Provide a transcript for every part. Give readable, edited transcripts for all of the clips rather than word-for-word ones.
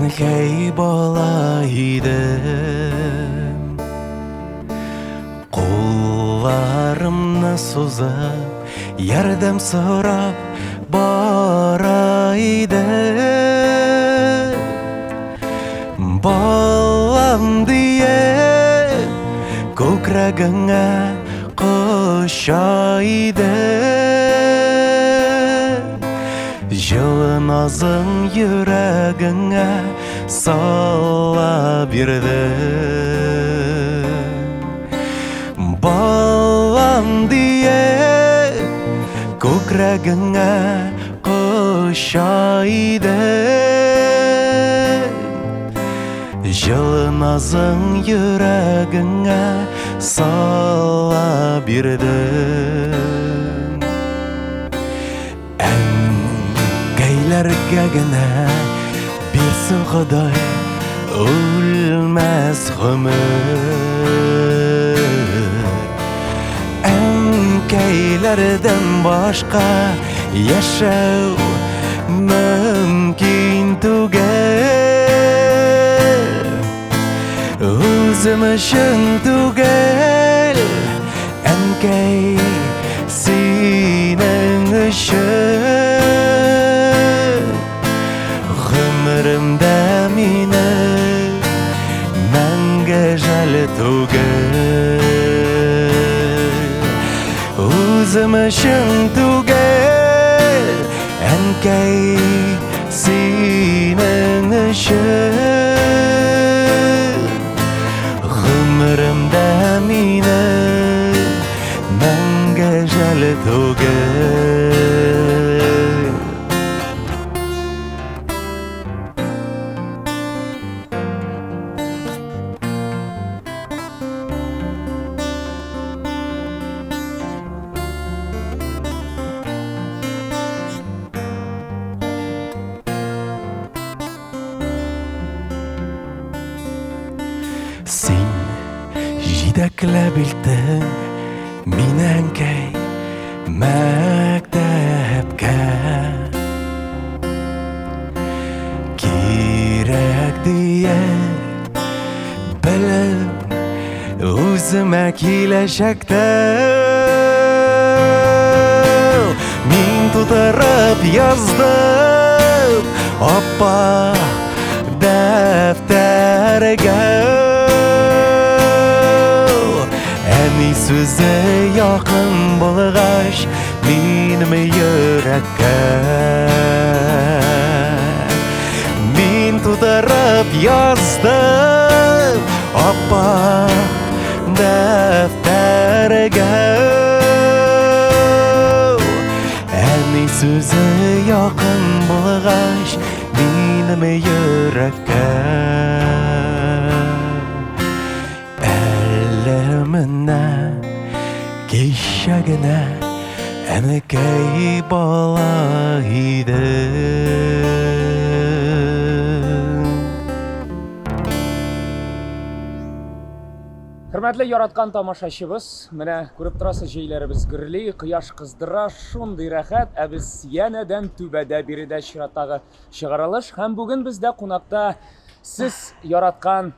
Әнкәй бала идем, қолларымны сузып, ярдәм сорап бара идем. Балам дие, күкрәгеңә коша идем. Жылы назың йөрәгеңә сала бирде. Балам дие, күкрәгеңә коша идем. Жылы назың йөрәгеңә сала бирде. Әнкәйләргә генә бирсен Ходай үлмәс гомер. Әнкәйләрдән башка яшәү мөмкин түгел. Үзем өчен түгел, әнкәй, синең өчен. Гомеремдә мине мәңге жәл түгел. Үзем өчен түгел, әнкәй, синең өчен. Гомеремдә мине мәңге жәл түгел. Син җитәкләп илтең мине, әнкәй, мәктәпкә. Кирәк дия белем үземә киләчәктә. Мин тутырып яздым аппак дәфтәргә. Әни сүзе якын булгач минем йөрәккә. Мин тутырып яздым аппак дәфтәргә. Әни сүзе якын булгач минем йөрәккә. Әлемнә кичә генә әнкәй бала идем. Hürmetli yaratkan tamaşaçыбыз, менә күреп торасыз, җәйләребез гөрли, кояш кыздыра, шундый рәхәт, ә без янәдән түбәдә биредә чираттагы чыгарылыш. Һәм бүген бездә кунакта сез яраткан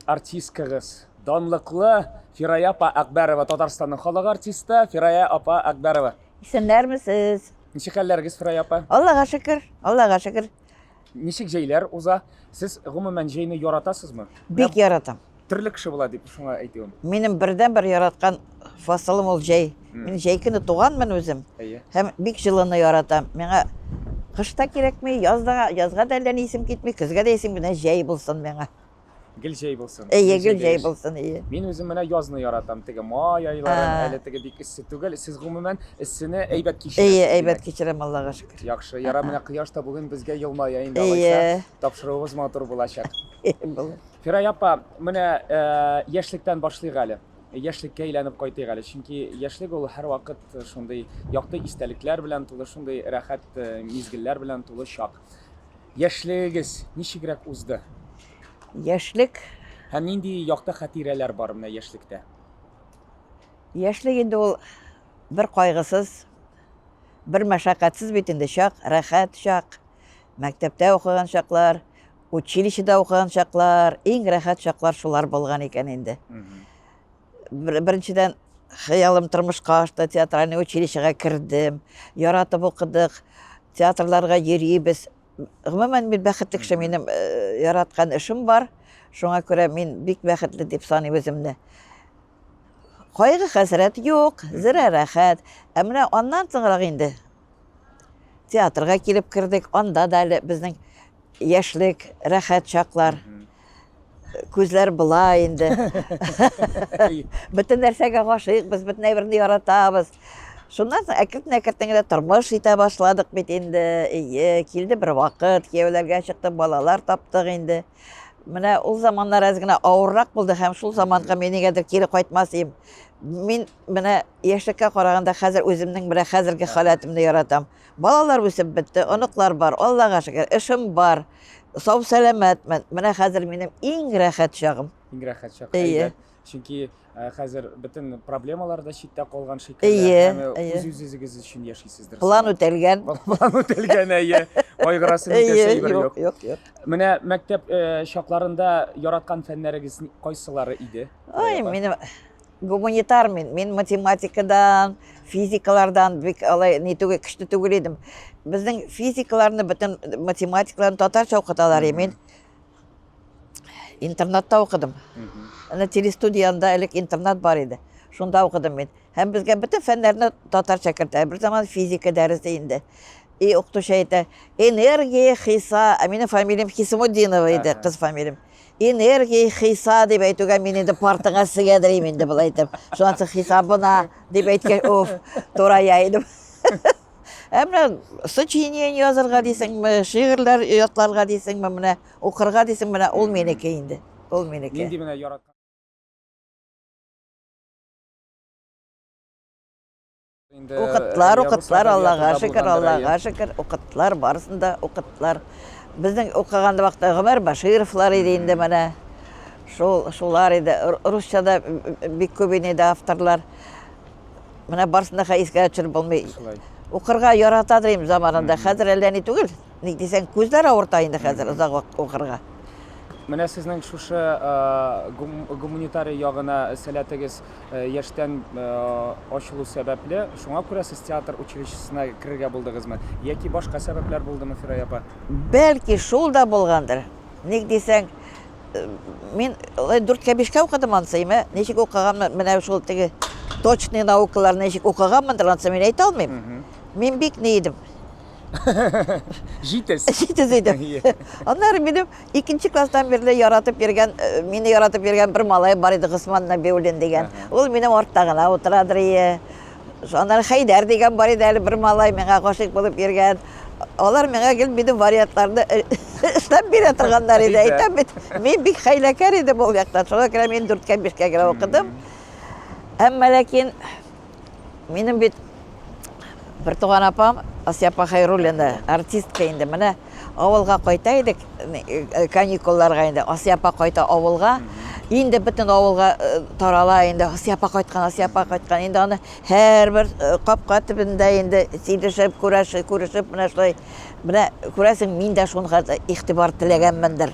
артисткагыз, данлыклы Фирая апа Акбарова, Татарстанның халык артисты Фирая апа Акбарова. Исемнәрмесез? Ничек хәлләрегез, Фирая апа? Аллага шөкер, Аллага шөкер. Ничек җәйләр уза? Сез гомумән җәйне яратасызмы? Бик яратам. Төрле кеше була дип шуңа әйтәм. Минем бердән-бер яраткан фасылым ул җәй. Мин җәй көне туганмын үзем. Һәм бик җылыны яратам. Миңа кышта кирәкми, язга да әллә исем китми, көзгә дә исем генә җәй булсын миңа. Гел җәй булсын. Гел җәй булсын, Мин үзем менә язны яратам. Теге май айларын, әле теге бик иссез түгел. Сез гомумән иссене әйбәт кичерәсез. Әйбәт кичерәм, Аллага шөкер. Яхшы, яра менә кояш та бүген безгә елмая инде алайса. Тапшыруыбыз матур булачак. Фирая апа, менә яшьлектән башлыйк әле. Яшьлеккә әйләнеп кайтыйк әле. Чөнки яшьлек ул һәр вакыт шундый якты истәлекләр белән тулы, шундый рәхәт мизгелләр белән тулы чак. Яшьлегегез ничегрәк узды? Яшьлек. Һәм нинди якты хатирәләр бар менә яшьлектә? Яшьлек инде ул бер кайгысыз, бер мәшәкатьсез бит инде чак, рәхәт чак. Мәктәптә укыган чаклар, училищеда оқыған шақлар, ең рәхәт шақлар шулар болған екен енді. Біріншіден хыялым тұрмышқа ашты, театральный училищеға кірдім, яратып оқыдық, театрларға йөрибез. Гомумән мин бәхетле кеше, минем яраткан эшем бар. Шуңа күрә мин бик бәхетле дип саныйм үземне. Кайгы хәсрәт юк, зирә рәхәт. Ә менә аннан соңрак инде театрга килеп кирдек. Анда да әле безнең яшьлек, рәхәт чаклар. Күзләр була инде. Бөтен нәрсәгә гашыйк, без бөтен әйберне яратабыз. Шуннан соң әкрен-әкрен генә тормыш итә башладык бит инде. Килде бер вакыт, кияүләргә чыкты, балалар таптык инде. Менә ул заманнар әз генә авыррак булды һәм шул заманга мин нигәдер кире кайтмас идем. Мин менә яшьлеккә караганда хәзер үземнең менә хәзерге халәтемне яратам. Балалар үсеп бетте, оныклар бар, Аллага шөкер, эшем бар. Сау сәламәтмен. Менә хәзер минем иң рәхәт чагым. Иң рәхәт чак. Чөнки хәзер бөтен проблемалар да читтә калган шикелле. Һәм үз-үзегез өчен яшисездер. План үтәлгән. План үтәлгән, Кайгырасың икән бер юк. Юк. Менә мәктәп чакларында яраткан фәннәрегез кайсылары иде? Ой, минем гуманитар мин математикадан, физикалардан бик алай нитүгә көчле түгел идем. Безнең физикаларны, бөтен математикаларны татарча укыталар. Мин интернатта укыдым. Ана телестудияда элек интернат бар иде. Шунда укыдым мин. Һәм безгә бөтен фәннәрне татарча кертә. Бер заман физика дәресе инде. Укытучы әйтә: "Энергия хиса", минем фамилиям Хисмутдинова иде, кыз фамилиям. "Энергия хиса" дип әйтүгә мин инде партага сигәдерим инде булай итеп. Шуннан соң хисабына дип әйткән, оф, турая идем. Әмма сочинение язарга дисеңме, шигырьләр ятларга дисеңме, менә укырга дисең, менә ул минеке инде. Ул минеке. Нинди менә яраткан Укытлар, Аллага шөкер, укытлар барысында укытлар. Безнең укыганда вакытта Гомәр Башировлар иде инде менә. Шулар иде. Русчада бик күп иде авторлар. Менә барысында искә төшереп булмый. Укырга яратадыр заманында. Хәзер әллә ни түгел. Ник дисәң, күзләр авырта инде хәзер озак вакыт укырга. Менә сезнең шушы гуманитарий ягына сәләтегез яшьтән ачылу сәбәпле, шуңа күрә сез театр училищесына кирергә булдыгызмы? Яки башка сәбәпләр булдымы, Фирая апа? Бәлки шул да булгандыр. Ник дисәң, мин 4-кә 5-кә укыдым ансыймы? Ничек укыганмы? Менә шул теге точный наукалар ничек укыганмындыр ансый, мин әйтә алмыйм. Мин бик ни идем. Җитез идем. Аннары минем 2-нче класстан бирле яратып йөргән, мине яратып йөргән бер малай бар иде, Госман Набиуллин дигән. Ул минем артта гына утырадыр. Аннары Хайдар дигән бар иде, әле бер малай миңа гашыйк булып йөргән. Алар миңа гел минем вариантларны эшләп бирә торганнар иде. Әйтәм бит, мин бик хәйләкәр идем ул якта. Шуңа күрә мин 4-кә 5-кә генә укыдым. Әмма ләкин минем бит бер туган апам, Асия апа Хайруллина, артистка инде. Менә авылга кайта идек, каникулларга инде. Асия апа кайта авылга. Инде бөтен авылга тарала инде. Асия апа кайткан. Инде аны һәрбер капка төбендә инде сөйләшеп, күрешеп, менә шулай. Менә күрәсең, мин дә шунга игътибар теләгәнмендер.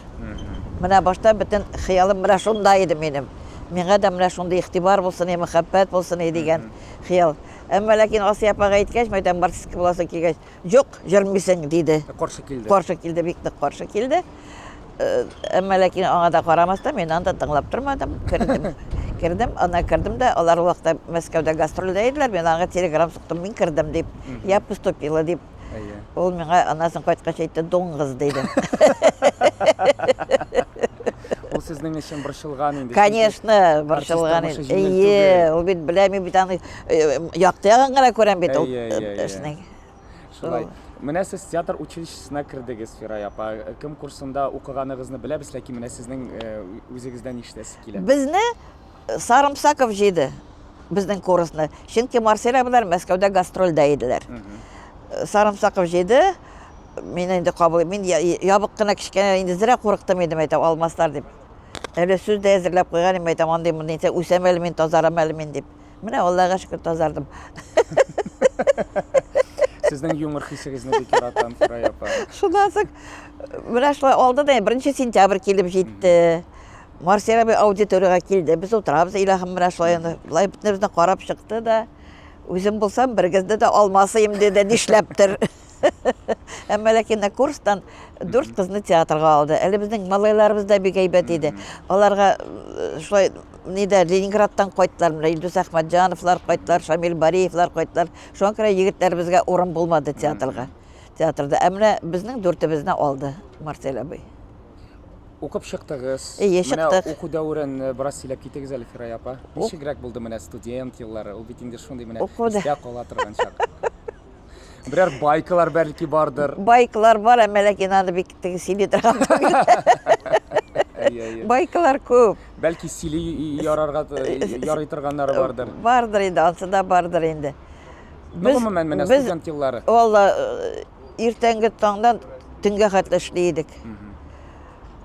Менә башта бөтен хыялым менә шунда иде минем. Миңа да менә шунда игътибар булсын, мәхәббәт булсын дигән хыял. Әмма ләкин Асия апага әйткәч, мәйтәм артистка буласы килгәч, "Юк, җырмыйсың" диде. Каршы килде, бик нык каршы килде. Әмма ләкин аңа да карамастан, мин анда тыңлап тормадым, кирдем, ана кирдем дә, алар вакытта Мәскәүдә гастрольдә иделәр, мин аңа телеграм суктым, мин кирдем дип, "Я поступила" дип. Ул миңа анасын кайткач әйтте, "Доңгыз" диде. Ул сезнең өчен борчылган инде. Конечно, борчылган инде. Ул бит беләм, бит аны яктыягын гына күрәм бит ул эшнең. Шулай. Менә сез театр училищесына кирдегез, Фирая апа. Кем курсында укыганыгызны беләбез, ләкин менә сезнең үзегездән ишетәсе килә. Безне Сарымсаков җыйды. Безнең курсны. Чөнки Марселя белән Мәскәүдә гастрольдә иделәр. Сарымсаков җыйды. Мин инде кабул, мин ябык кына кичкәнә инде зирә курыктым идем, әйтәм, алмаслар дип. Әле сүз дә әзерләп куйган идем, әйтәм, андый моны әйтсә, үсәм әле мин, тазарам әле мин дип. Менә Аллага шөкер тазардым. Сезнең юмор хисегезне бик яратам, Фирай апа. Шундан соң менә шулай алды да 1 сентябрь килеп җитте. Марселя бер аудиторияга килде. Без утырабыз, илаһым менә шулай булай бөтенебезне карап чыкты да, үзем булсам бергезде дә алмасыйм диде, нишләптер. Әмма ләкин курстан 4 кызны театрга алды. Әле безнең малайларыбыз да бик әйбәт иде. Аларга шулай Ниде Ленинградтан кайттылар, менә Илдус Әхмәтҗановлар кайттылар, Шамил Бариевлар кайттылар. Шуңа күрә егетләребезгә урын булмады театрга. Театрда. Әмма безнең 4-ебезне алды Марселя абый. Укып чыктыгыз. Чыктык. Менә уку дәврен бераз сөйләп китегез әле, Фирай апа. Ничегрәк булды менә студент еллары? Ул бит инде шундый менә истә кала торган чак. Берәр байкалар бәлки бардыр. Байкалар бар, әмма ләкин аны бик теге сөйли торган. Байкалар күп. Бәлки сили ярарга ярый торганнары бардыр. Бардыр инде, ансы да бардыр инде. Гомумән менә студент еллары. Валла иртәнге таңдан төнгә хәтле эшлидек.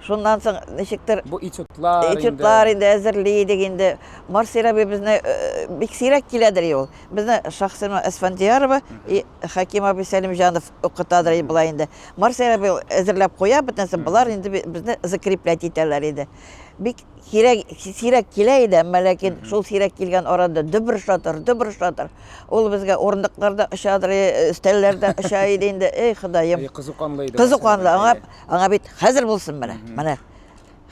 Шундан соң ничектер бу этюдлар инде әзерлидек инде. Марселя безне бик сирәк киләдер ул. Безне Шахсина Әсфәндиярова и Хаким абый Сәлимҗанов укытадыр булай инде. Марселя әзерләп куя, бөтенсе булар инде безне закреплять итәләр иде. Бик сирәк килә иде, әмма ләкин шул сирәк килгән арада дөбер шатыр. Ул безгә урындыкларда ышадыр, өстәлләрдә ыша иде инде. Эй Ходаем. Кызыканлы иде. Кызыканлы. Аңа бит хәзер булсын менә. Менә.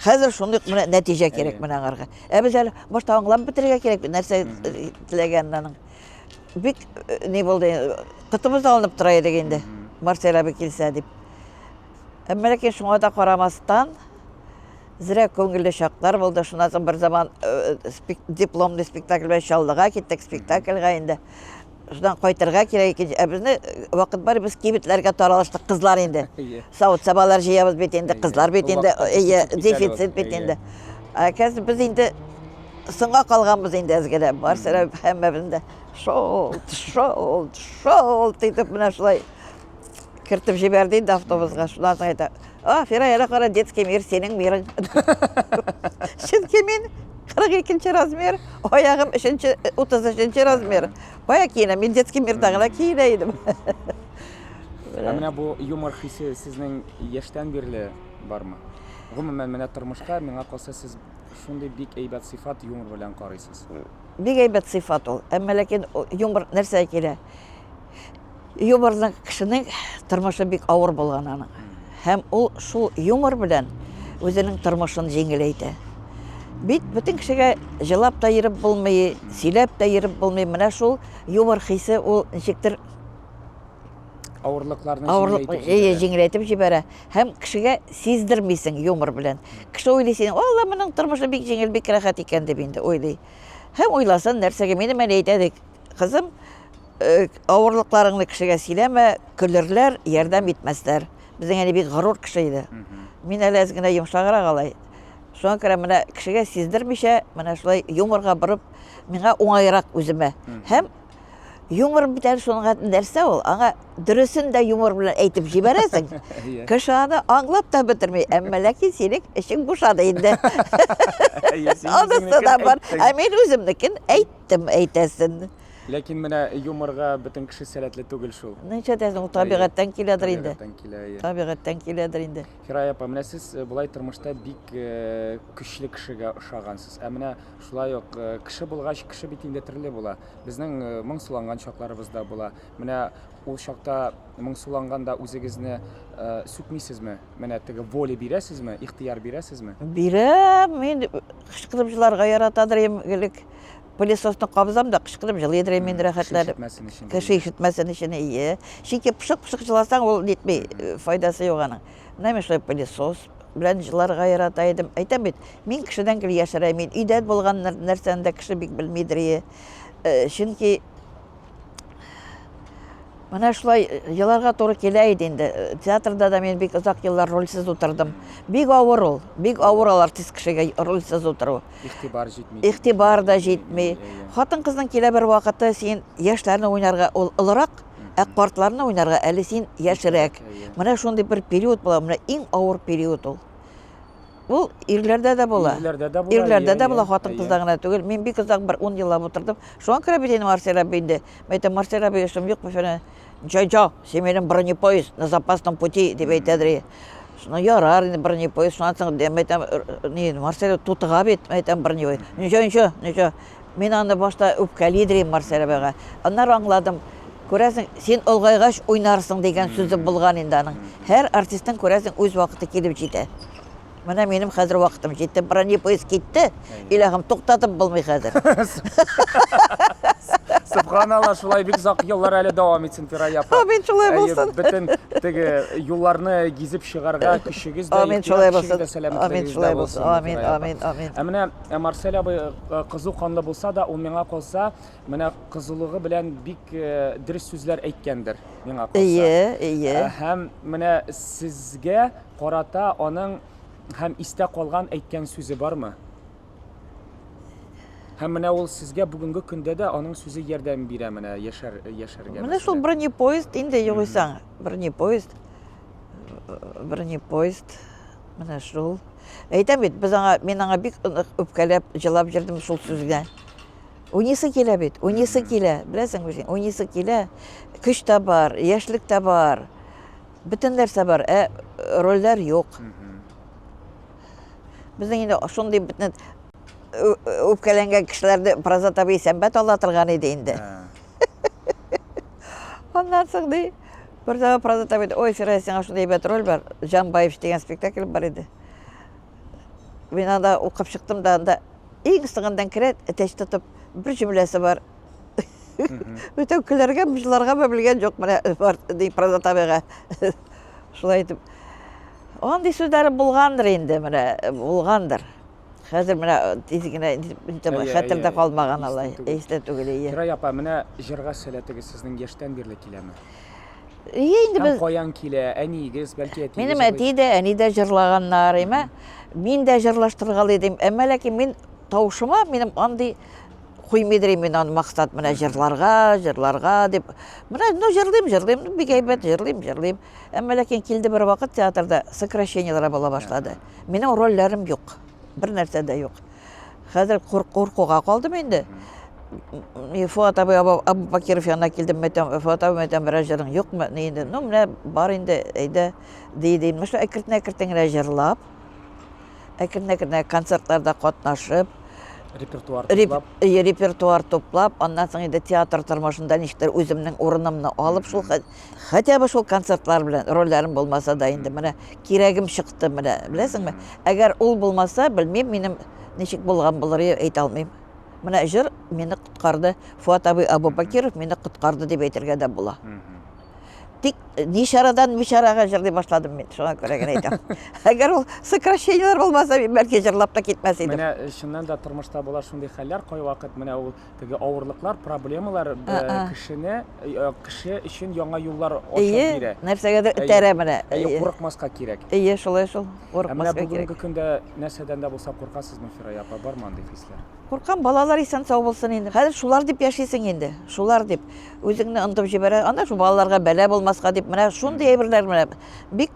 Хәзер шундый менә нәтиҗә кирәк менә аңарга. Без әле башта аңлап бетергә кирәк, нәрсә теләгәннән. Бик ни булды? Кытыбыз алынып тора иде инде. Марселя бик килсә дип. Әмма ләкин шуңа да карамастан зря күңелле чаклар булды. Шуннан соң бер заман дипломный спектакль белән Чаллыга киттек, спектакльгә инде. Шундан кайтырга кирәк икән. Безне вакыт бар, без кибетләргә таралыштык, кызлар инде. Савыт сабалар җыябыз бит инде, кызлар бит инде, дефицит бит инде. Әкәс без инде сыңга калганбыз инде әзгәдә. Барсара һәммәбез дә шол дип менә шулай кертеп җибәрде инде автобусга. Шуннан соң әйтә: Фирай, қара детский мир, сенің мирің. Чөнки мин 42-нче размер, аягым 33-нче размер. Бая киенәм, мин детский мирда гына киенә идем. Менә бу юмор хисе сезнең яшьтән бирле бармы? Гомумән менә тормышка миңа калса сез шундый бик әйбәт сыйфат юмор белән карыйсыз. Бик әйбәт сыйфат ул. Әмма ләкин юмор нәрсә килә? Юморның кешенең тормышы бик авыр булган аның. Һәм ул шул юмор белән үзенең тормышын җиңеләйтә. Бит бөтен кешегә җылап та йөреп булмый, сөйләп та йөреп булмый. Менә шул юмор хисе ул ничектер авырлыкларны җиңеләйтеп җибәрә. Һәм кешегә сиздермисең юмор белән. Кеше уйлый син: "Алла, моның тормышы бик җиңел, бик рәхәт икән" дип инде уйлый. Һәм уйласын нәрсәгә мине мәле әйтәдек. Кызым, авырлыкларыңны кешегә сөйләмә, көлерләр, ярдәм итмәсләр. Безнең әле бик горур кеше иде. Мин әле әз генә йомшаграк алай. Шуңа күрә менә кешегә сиздермичә, менә шулай юморга борып, миңа уңайрак үземә. Һәм юмор битәр шуңа нәрсә ул? Аңа дөресен дә юмор белән әйтеп җибәрәсең. Кеше аны аңлап та бетерми, әмма ләкин синең эшең бушады инде. Анысы да бар. Ә мин үземнекен әйттем, әйтәсен. Ләкин менә юморга бөтен кеше сәләтле түгел шул. Ничә дәсең, табигатьтән киләдер инде. Табигатьтән киләдер инде. Фирай апа, менә сез булай тормышта бик көчле кешегә ошагансыз. Ә менә шулай ук кеше булгач, кеше бит инде төрле була. Безнең моңсуланган чакларыбыз да була. Менә ул чакта моңсуланганда үзегезне сүкмисезме? Менә теге воля бирәсезме, ихтияр бирәсезме? Бирәм, мин кычкырып җырларга яратадыр идем. Пылесосны кабызам да кычкырып җырлыйдыр мин рәхәтләнеп. Кеше ишетмәсен өчен ие. Чөнки пышык җырласаң ул нитми, файдасы юк аның. Менә шулай пылесос белән җырларга ярата идем. Әйтәм бит, мин кешедән гел яшәрәм, мин өйдә булган нәрсәне дә кеше бик белмидер. Чөнки менә шулай елларга туры килә иде инде. Театрда да мин бик озак еллар рольсез утырдым. Бик авыр ул, бик авыр артист кешегә рольсез утыру. Игътибар җитми. Игътибар да җитми. Хатын-кызның килә бер вакыты син яшьләрне уйнарга ул ылырак, ә картларны уйнарга әле син яшьрәк. Менә шундый бер период була, менә иң авыр период ул. Ул ирләрдә дә була. Ирләрдә дә була, хатын-кызда гына түгел. Мин бик озак бер 10 еллап утырдым. Шуңа күрә бит инде Марсель абый инде. Мен әйтәм, Марсель абый эшем юк, фәлән. Джо, семейным бронепоезд на запасном пути, дип әйтәдер. Шуны ярар инде бронепоезд, шуннан соң мен әйтәм, ни, Марсель тутыга бит, әйтәм бронепоезд. Ничә. Мен аны башта үпкәли идем Марсель абыйга. Аннары аңладым. Күрәсең, син олгайгач уйнарсың дигән сүзе булган инде аның. Һәр артистның күрәсең үз вакыты килеп җитә. Менә минем хәзер вакытым җитте. Бронепоезд китте. Иләһем туктатып булмый хәзер. Субханалла, шулай бик озак еллар әле дәвам итсен, Фирая апа. Амин, шулай булсын. Бөтен теге юлларны гизеп чыгарга көчегез дә, амин, шулай булсын. Амин, шулай булсын. Амин. Менә Марсель абый кызу канлы булса да, ул миңа калса, менә кызулыгы белән бик дөрес сүзләр әйткәндер миңа калса. Ие. Һәм менә сезгә карата аның һәм истә калган әйткән сүзе бармы? Һәм менә ул сезгә бүгенге көндә дә аның сүзе ярдәм бирә менә яшәргә. Менә шул бронепоезд инде югыйсаң. Бронепоезд. Менә шул. Әйтәм бит, мен аңа бик үпкәләп, җылап җирдем шул сүзгә. Унисы килә бит, беләсең бит, унисы килә. Көч тә бар, яшьлек тә бар. Бөтен нәрсә бар, рольләр юк. Безнең инде шундый бөтен үпкәләнгән кешеләрне Прозат абый сәнбәт ала торган иде инде. Аннан соң ди, бердә Прозат абый, ой, Фирая, сиңа шундый бәт роль бар, Жанбаев дигән спектакль бар иде. Мин анда укып чыктым да, анда иң сыңындан керә, әтәч тотып, бер җөмләсе бар. Бүтән көләргә, җырларга белгән юк, менә ди Прозат абыйга. Шулай итеп. Андый сүзләре булгандыр инде, менә булгандыр. Хәзер менә тиз генә хәтердә калмаган алай. Эстә түгел. Фирая апа, менә җырга сәләтегез сезнең яшьтән бирле киләме? Инде без каян килә? Әнигез, бәлки әтигез? Минем әти дә, әни дә җырлаганнар, име? Мин дә җырлаштырган идем. Әмма ләкин мин тавышыма минем андый куймыйдыр мин аны максат менә җырларга дип. Менә җырлыйм, бик әйбәт җырлыйм. Әмма ләкин килде бер вакыт театрда сокращениялар була башлады. Минем рольләрем юк. Бер нәрсә дә юк. Хәзер куркуга калдым инде. Фуат абый Абубакиров янына килдем, Фуат абый бер җырың юкмы? Инде, менә бар инде, әйдә диде. Менә әкрен-әкрен генә җырлап, әкрен-әкрен концертларда катнашып, репертуар туплап, аннан соң инде театр тормышында ничектер үземнең урынымны алып, шул хотя бы шул концертлар белән рольләрем булмаса да инде менә кирәгем чыкты, менә беләсеңме? Әгәр ул булмаса, белмим, минем ничек булган булыр, әйтә алмыйм. Менә җыр мине коткарды, Фуат абый Абубакиров мине коткарды дип әйтергә дә була. Тик нишарадан мишарага җырлый башладым мин, шуңа күрә генә әйтәм. Әгәр ул сокращениялар булмаса, мин бәлки җырлап та китмәс идем. Менә чыннан да тормышта була шундый хәлләр, кай вакыт менә ул теге авырлыклар, проблемалар кеше өчен яңа юллар ачып бирә. Нәрсәгәдер этәрә менә. Курыкмаска кирәк. Шулай шул. Курыкмаска кирәк. Менә бүгенге көндә нәрсәдән дә булса куркасызмы, Фирая апа, бармы андый хисләр? Куркам, балалар исән сау булсын инде. Хәзер шулар дип яшисең инде. Шулар дип. Үзеңне онытып җибәрә. Анда шул балаларга бәла булмаска дип, менә шундый әйберләр менә бик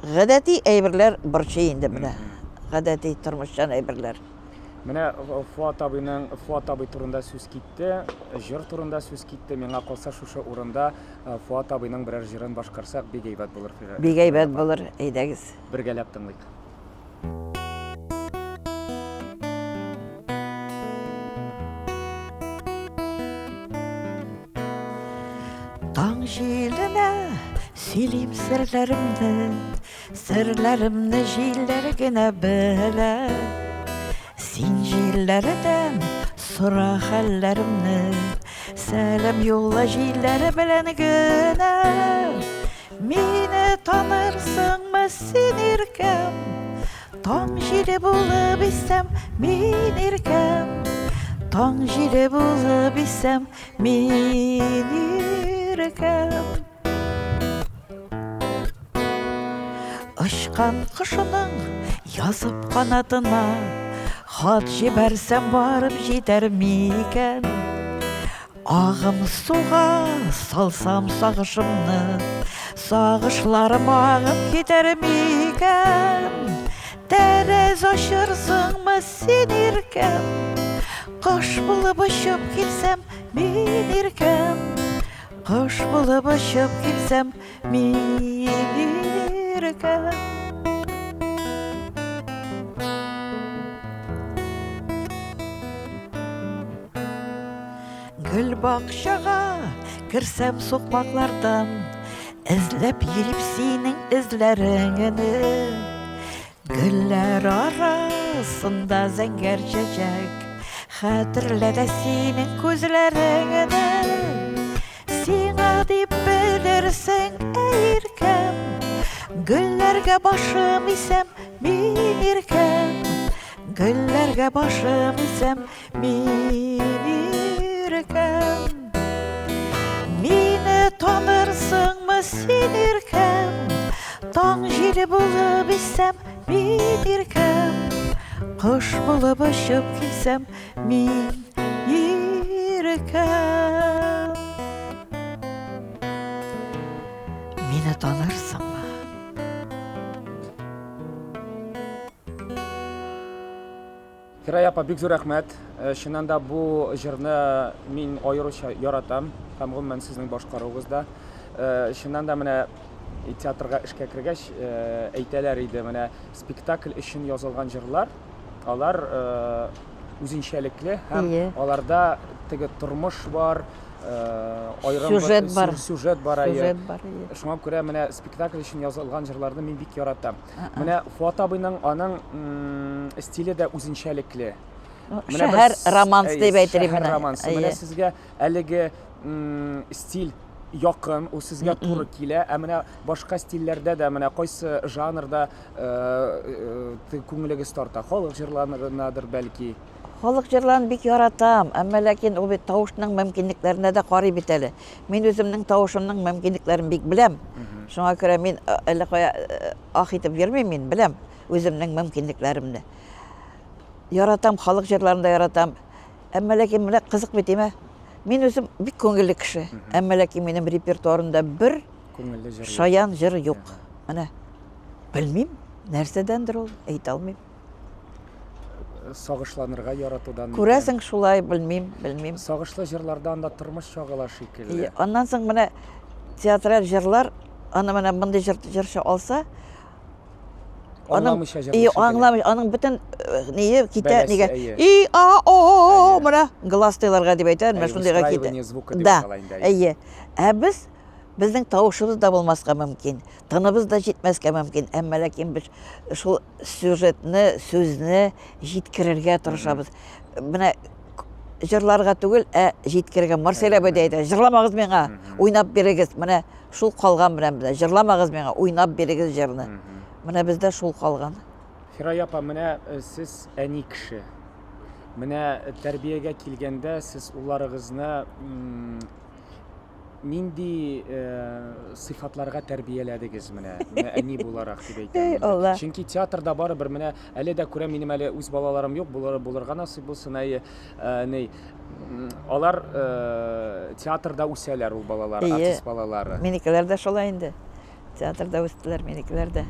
гадәти әйберләр борчый инде менә. Гадәти тормышчан әйберләр. Менә Фуат абый турында сүз китте, җыр турында сүз китте. Миңа калса шушы урында Фуат абыйның берәр җырын башкарсак бик әйбәт булыр. Бик әйбәт булыр, әйдәгез. Бергәләп тыңлыйк. Таң җиленә сөйлим серләремне җилләр генә белә. Син җилләрдән сора хәлләремне, сәлам юлла җилләре белән генә. Мине танырсыңмы син иркәм? Таң җиле булып исәм, мин иркәм. Таң җиле булып исәм, мин иркәм. Очкан кошының язып канатына хат җибәрсәм барып җитәр микән? Агым суга салсам сагышымны, сагышларым агып китәр микән? Tәрәз ашырсыңмы сен еркем, Құш болып ұшып келсем мен еркем, Құш болып ұшып келсем мен еркем. Гүл бақшаға кірсем соқпақлардан, Ізлеп еріп сенің ізлеріңіні. Гүлләр арасында зәңгәр чәчәк, Хәтерләдә сенің күзләріңіні. Сиңа дип белерсең еркем, Гүлләргә башым исәм мин еркем, Гүлләргә башым исәм мин еркем. Мине танырсыңмы сен еркем, Таң җиле булып исәм мин еркем, Құш булып ұшып келсем мин еркем. Мине танырсыңмы? Фирая апа, бик зур рәхмәт. Шуннан да бу җырны мин аеруча яратам, һәм гомумән сезнең башкаруыгызда. Шуннан да менә театрга эшкә кергәч, әйтәләр иде, менә спектакль өчен язылган җырлар, алар үзенчәлекле һәм аларда теге тормыш бар, айрым сюжет бар. Шуңа күрә менә спектакль өчен язылган җырларны мин бик яратам. Менә Фуат абыйның аның стиле дә үзенчәлекле. Шәһәр романсы дип әйтелә менә. Менә сезгә әлеге стиль якын, ул сезгә туры килә, ә менә башка стильләрдә дә менә кайсы жанрда күңелегез тарта? Халык җырларынадыр бәлки. Халык җырларын бик яратам, әмма ләкин ул бит тавышның мөмкинлекләренә дә карый бит әле. Мин үземнең тавышымның мөмкинлекләрен бик беләм. Шуңа күрә мин әле кая ах итеп йөрмим, мин беләм үземнең мөмкинлекләремне. Яратам, халык җырларын да яратам. Әмма ләкин менә кызык бит име? Мин үзем бик күңелле кеше. Әмма ләкин минем репертуарымда бер шаян җыр юк. Менә белмим, нәрсәдәндер ул, әйтә алмыйм. Сагышланырга яратудан. Күрәсең шулай, белмим. Сагышлы җырлардан да тормыш чагыла шикелле. Аннан соң менә театраль җырлар, аны менә мондай җырчы алса, аңламыйча җырлый. Аңламый, аның бөтен ние китә нигә? И а о менә гластыларга дип әйтәләр, менә шундыйга китә. Да. Ә безнең тавышыбыз да булмаска мөмкин, тыныбыз да җитмәскә мөмкин, әмма ләкин без шул сюжетны, сүзне җиткерергә тырышабыз. Менә җырларга түгел, ә җиткерергә. Марселя бу әйтә, җырламагыз миңа, уйнап бирегез. Менә шул калган белән бездә, җырламагыз миңа, уйнап бирегез җырны. Менә бездә шул калган. Фирая апа, менә сез әни кеше. Менә тәрбиягә килгәндә сез улларыгызны нинди сыйфатларга тәрбияләдегез менә әни буларак дип әйтәм. Чөнки театрда барыбер менә әле дә күрәм, минем әле үз балаларым юк, булырга насыйп булсын, алар театрда үсәләр, ул балалар, артист балалары. Минекеләр дә шулай инде. Театрда үстеләр, минекеләр дә.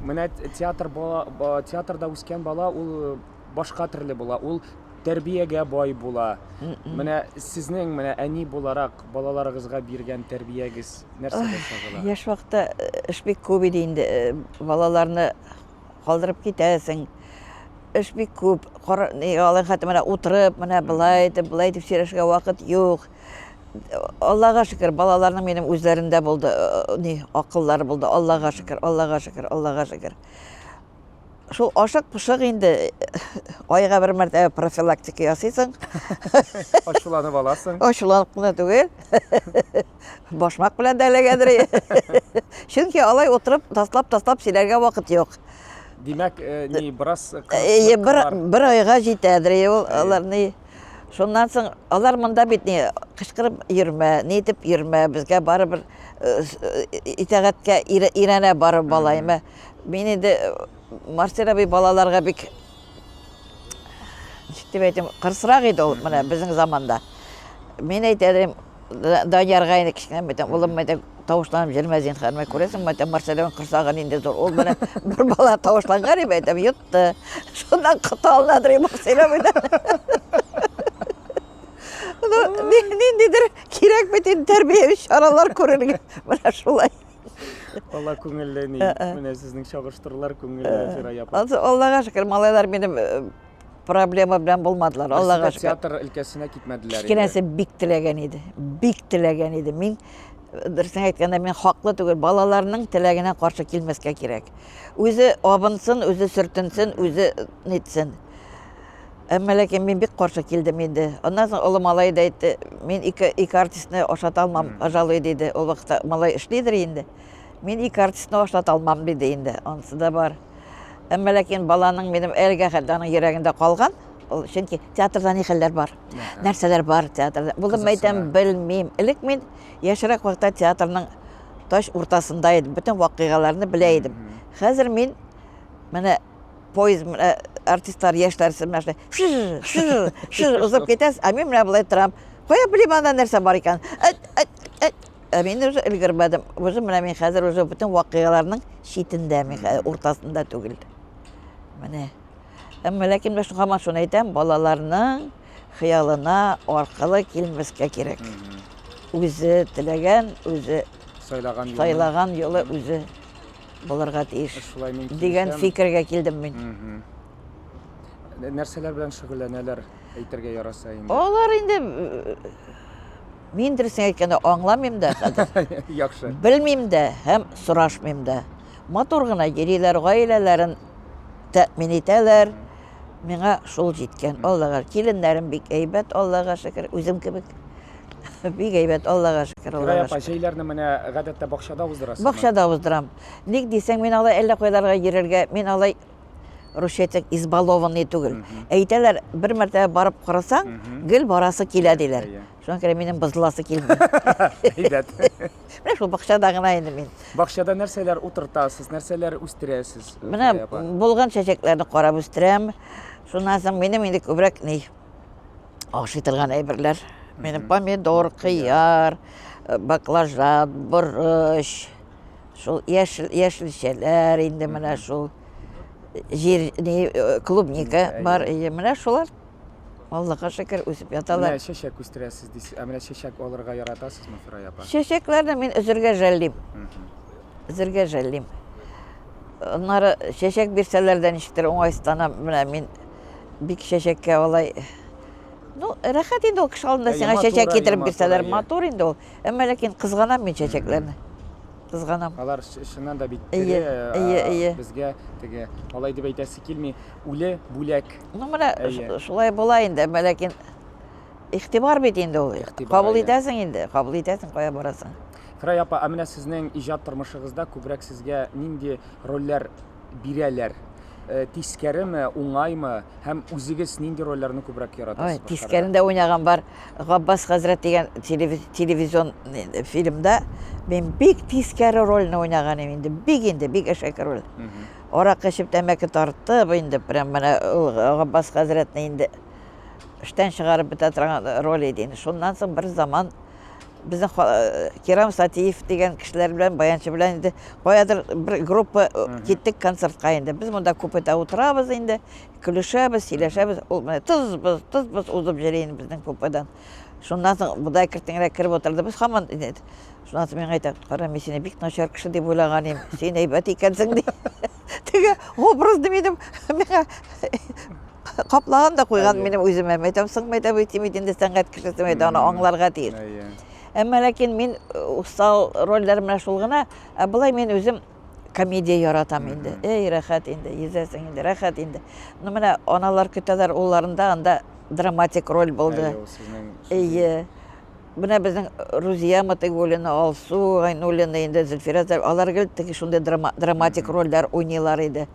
Менә театрда үскән бала ул башка төрле була, ул тәрбиягә бай була. Менә сезнең менә әни буларак балаларыгызга биргән тәрбиягез нәрсәдә сагыла? Яшь вакытта эш бик күп иде инде. Балаларны калдырып китәсең. Эш бик күп. Алар хәтта менә утырып, менә былай итеп сөйләшергә вакыт юк. Аллага шөкер, балаларның минем үзләрендә булды, акыллары булды. Аллага шөкер. Шул ашык-пышык инде айга бер мәртәбә профилактика ясыйсың. Ачуланып аласың. Ачуланып кына түгел. Башмак белән дәләгәдер. Чөнки алай утырып, таслап сөйләргә вакыт юк. Димәк, бераз бер айга җитәдер ул аларны. Шуннан соң алар монда бит кычкырып йөрмә, нитеп йөрмә, безгә барыбер итәгатькә ирәнә барып балаймы. Мин инде Марселя бей балаларга бик дип әйтәм, кырсырак иде ул менә безнең заманда. Мин әйтәм, Даниярга инде кичкән бит, улым әйтә, тавышланып жүрмәз енді хәрмә көресің, мәтен Марселеван құрсаған енді зор. Ол мене бір бала тавышланған ем, әйтем, йотты. Шондан қыталынадыр Марселеван. Нендедір керек бетін тәрбие шаралар көрілген. Мына шулай. Алла көңілі міне сіздің шағыштырылар көңілі Фирай апа. Аллаға шүкір, малайлар менің проблема белән булмадылар. Аллаға шүкір. Театр өлкәсенә китмәделәр. Кичкенәсе бик теләгән иде. Бик теләгән иде. Мин дөресен әйткәндә мин хаклы түгел. Балаларның теләгенә каршы килмәскә кирәк. Үзе абынсын, үзе сөртенсен, үзе нитсен. Әмма ләкин мин бик каршы килдем инде. Аннан соң улы малай да әйтте, мин ике артистны ашата алмам, ажалый диде. Ул вакытта малай эшлидер инде. Мин ике артистны ашата алмам диде инде. Анысы да бар. Әмма ләкин баланың минем әлегә хәлдәнең йөрәгендә калган. Ул чөнки театрда ни хәлләр бар. Нәрсәләр бар театрда. Буны мәйтәм белмим. Элек мин яшьрәк вакытта театрның таш уртасында идем. Бүтән вакыйгаларны белә идем. Хәзер мин менә поезд артистлар яшьләр сымнашты. Шыр узып китәс, ә мин менә булай торам. Кая белим анда нәрсә бар икән. Мин уже өлгермәдем. Уже менә мин хәзер уже бүтән вакыйгаларның читендә, мин уртасында түгел. Менә. Әмма ләкин мен шуңа шуны әйтәм, балаларның хыялына аркылы килмәскә кирәк. Үзе теләгән, үзе сайлаган юлы үзе булырга тиеш. Дигән фикергә килдем мин. Нәрсәләр белән шөгыльләнәләр әйтергә яраса инде. Алар инде мин дөресен әйткәндә аңламыйм да хәзер. Яхшы. Белмим дә һәм сорашмыйм да. Матур гына йөриләр, гаиләләрен тәэмин итәләр. Миңа шул җиткән. Аллага киленнәрем бик әйбәт, Аллага шөкер, үзем кебек. Бик әйбәт, Аллага шөкер. Фирай апа, җәйләрне менә гадәттә бакчада уздырасыз. Бакчада уздырам. Ник дисәң, мин алай әллә кайларга йөрергә, мин алай рушетик избалованный түгел. Әйтәләр, бер мәртәбә барып карасаң, гел барасы килә диләр. Шуңа күрә минем бызласы килми. Әйбәт. Менә шул бакчада гына инде мин. Бакчада нәрсәләр утыртасыз, нәрсәләр үстерәсез? Менә булган чәчәкләрне карап үстерәм. Шуннан соң минем инде күбрәк ни ашытылган әйберләр. Минем помидор, кыяр, баклажан, борыч, шул яшелчәләр инде менә шул клубника бар, менә шулар. Аллаға шөкер үсеп яталар. Менә чәчәк үстерәсез дисез, менә чәчәк алырга яратасызмы, Фирай апа? Чәчәкләрне мин өзергә жәллим. Үзергә жәллим. Оннары чәчәк бирсәләр дә ничектер уңайсызланам. Менә мин бик чәчәккә алай рәхәт инде ул кеше алдында сиңа чәчәк китереп бирсәләр, матур инде ул. Әмма ләкин кызганам мин чәчәкләрне. Кызганам. Алар чыннан да бит безгә теге алай дип әйтәсе килми, үле бүләк. Менә шулай була инде, әмма ләкин игътибар бит инде ул. Кабул итәсең инде, кабул итәсең, кая барасың. Фирай апа, менә сезнең иҗат тормышыгызда күбрәк сезгә нинди рольләр бирәләр? Тискәреме, уңаймы һәм үзегез нинди рольләрне күбрәк яратасыз? Тискәрендә уйнаган бар. Габбас хәзрәт дигән телевизион фильмда мин бик тискәре рольне уйнаган инде. Бик әшәке роль. Аракы эчеп тәмәке тартып инде, прям менә Габбас хәзрәтне инде эштән чыгарып бетә торган роль иде. Шуннан соң бер заман безнең Керам Сатиев дигән кешеләр белән, баянчы белән инде каядыр бер группа киттек концертка инде. Без монда купеда утырабыз инде, көлешәбез, сөйләшәбез. Ул менә тыз узып йөри инде безнең купедан. Шуннан соң будай кертеңрәк кереп утырды. Без һаман инде. Шуннан соң мин әйтәм, кара, мин сине бик начар кеше дип уйлаган идем. Син әйбәт икәнсең ди. Теге образды минем миңа каплаган да куйган минем үземә. Әйтәм, соң әйтәм, инде сәнгать кешесе әйтә, аны аңларга тиеш. Әмма ләкин мин усал рольләр менә шул гына, булай мин үзем комедия яратам инде. Рәхәт инде, йөзәсең инде, рәхәт инде. Менә аналар көтәләр улларында, анда драматик роль булды. Менә безнең Рузия Матыгулина, Алсу Гайнуллина инде, Зөлфира, алар гел теге шундый драматик рольләр уйныйлар иде.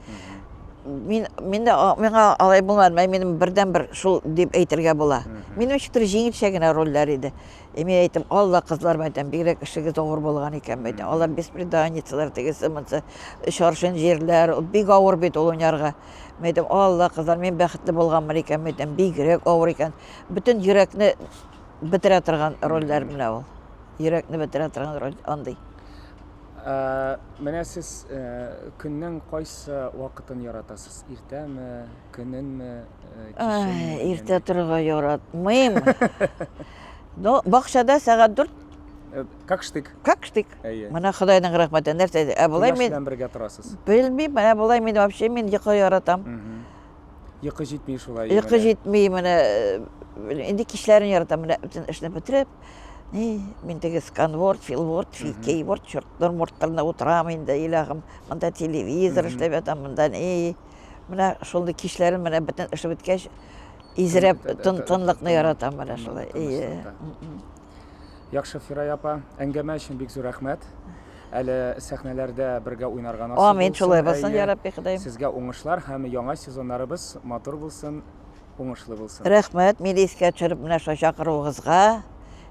Миңа алай булмады, минем бердән-бер шул дип әйтергә була. Минем ничектер җиңелчә генә рольләр иде. Мин әйтем, Алла кызлар мәйтәм, бигрәк эшегез авыр булган икән мәйтәм. Алар беспреданницалар тегесе, монсы шаршын җирләр, бик авыр бит ул уйнарга. Мәйтәм, Алла кызлар, мин бәхетле булганмын икән мәйтәм, бигрәк авыр икән. Бүтән йөрәкне бетерә торган рольләр менә ул. Йөрәкне бетерә торган роль андый. Менә сез көннең кайсы вакытын яратасыз? Иртәме, көненме, киченме? Иртә торырга яратмыйм. Но бакчада сәгать 4 Как штык? как штык. Әйе. Менә Худайның рәхмәте нәрсә? Булай Кояш мин белән бергә торасыз. белмим, менә булай мин вообще мин йокы яратам. Йокы җитми шулай. Йокы җитми, менә инде кичләрен яратам, менә бөтен эшне бетереп. Мин теге сканворд, филворд, кейворд, чортларына утырам инде, иләгым. Монда телевизор эшләп ятам, монда менә шундый кичләрен менә бөтен эше беткәч изрәп тынлыкны яратам менә шулай. Яхшы Фирай апа, әңгәмә өчен бик зур рәхмәт. Әле сәхнәләрдә бергә уйнарга насыйп булсын. Амин, шулай булсын, я Рабби Ходаем. Сезгә уңышлар һәм яңа сезоннарыбыз матур булсын, уңышлы булсын. Рәхмәт, мине искә төшереп менә шул чакыруыгызга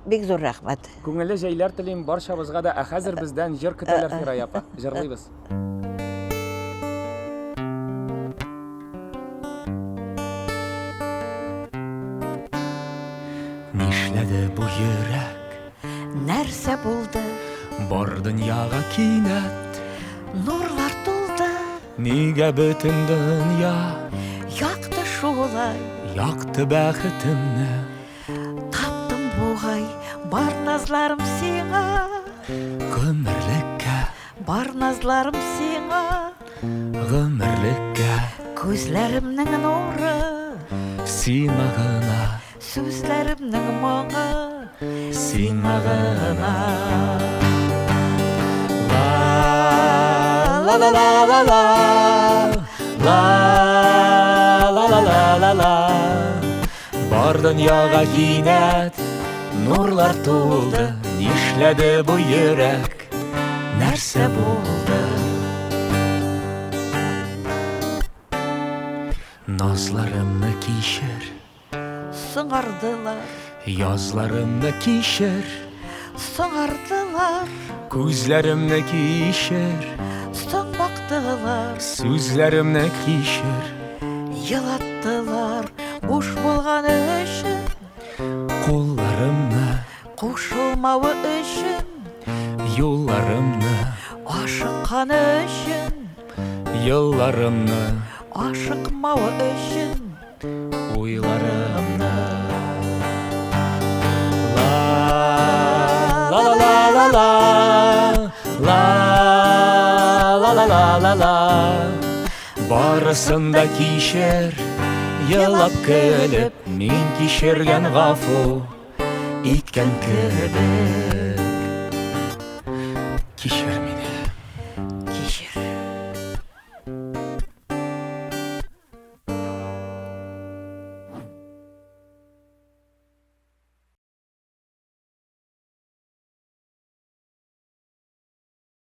бик зур рәхмәт. Күңелле җәйләр телим барчабызга да. Хәзер бездән җыр көтәләр Фирай апа. Җырлыйбыз. Нишләде бу йөрәк? Нәрсә булды? Бар дөньяга кинәт. Нурлар тулды, Нигә бөтен дөнья якты шулай. якты бәхетемне? Таптым бугай, бар назларым сиңа. Гомерлеккә, Бар назларым сиңа. гомерлеккә, Күзләремнең нуры, сиңа гына, сүзләремнең моңы. сиңа гына. La la la la la la la la la la la. Бар дөньяга кинәт нурлар тулды. Нишләде бу йөрәк? Нәрсә булды? Назларымны кичер, Сыңардылар, язларымны кичер, сыңардылар, күзләремне кичер, соң бактылар, сүзләремне кичер, елаттылар, буш булган өчен, кулларымны, кушылмавы өчен, юлларымны, ашыкканы өчен, елларымны, ашыкмавы өчен. уйларымны. La la la la la la la la la la la. Барысын да кичер, елап көлеп, мин кичергән гафу иткән кебек. Кичер